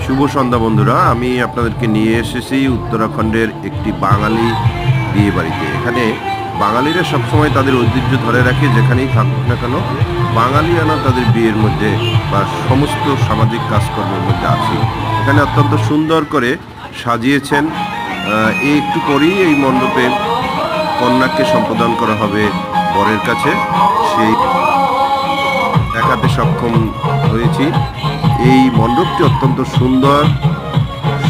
শুভ সন্ধ্যা বন্ধুরা, আমি আপনাদেরকে নিয়ে এসেছি উত্তরাখণ্ডের একটি বাঙালি বিয়ে বাড়িতে। এখানে বাঙালিরা সবসময় তাদের ঐতিহ্য ধরে রাখে, যেখানেই থাকুক না কেন বাঙালিয়ানা তাদের বিয়ের মধ্যে বা সমস্ত সামাজিক কাজকর্মের মধ্যে আছে। এখানে অত্যন্ত সুন্দর করে সাজিয়েছেন। একটু পরেই এই মণ্ডপে কন্যাকে সম্প্রদান করা হবে বরের কাছে, সেই দেখাতে সক্ষম হয়েছি। এই মণ্ডপটি অত্যন্ত সুন্দর,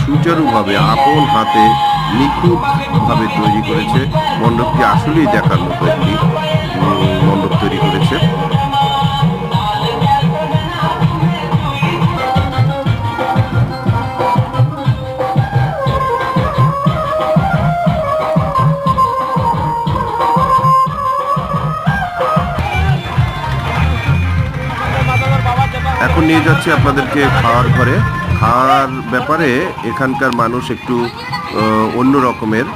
সুচারুভাবে আপন হাতে নিখুঁতভাবে তৈরি করেছে। মণ্ডপটি আসলেই দেখার মতো একটি মণ্ডপ তৈরি করেছে। এখন নিয়ে যাচ্ছি আপনাদেরকে খাওয়ার ঘরে। খাওয়ার ব্যাপারে এখানকার মানুষ একটু অন্য রকমের।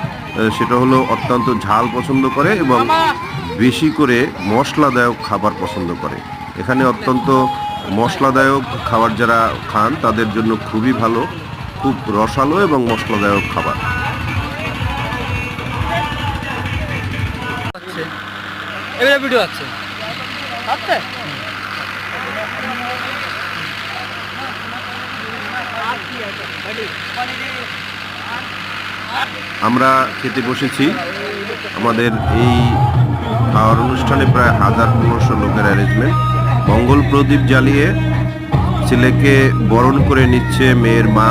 সেটা হলো অত্যন্ত ঝাল পছন্দ করে এবং বেশি করে মশলাদায়ক খাবার পছন্দ করে। এখানে অত্যন্ত মশলাদায়ক খাবার যারা খান তাদের জন্য খুবই ভালো, খুব রসালো এবং মশলাদায়ক খাবার। এবারে ভিডিও আছে আমরা খেতে বসেছি। আমাদের এই খাওয়ার অনুষ্ঠানে প্রায় 1000-1500 লোকের অ্যারেঞ্জমেন্ট। মঙ্গল প্রদীপ জ্বালিয়ে ছেলেকে বরণ করে নিচ্ছে মেয়ের মা।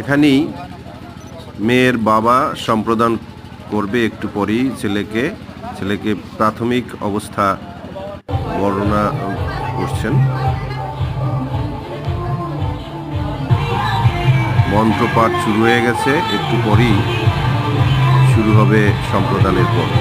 এখানেই মেয়ের বাবা সম্প্রদান করবে একটু পরেই ছেলেকে প্রাথমিক অবস্থা বর্ণনা করছেন। মন্ত্রপাঠ শুরু হয়ে গেছে, একটু পরেই শুরু হবে সম্প্রদানের পর্ব।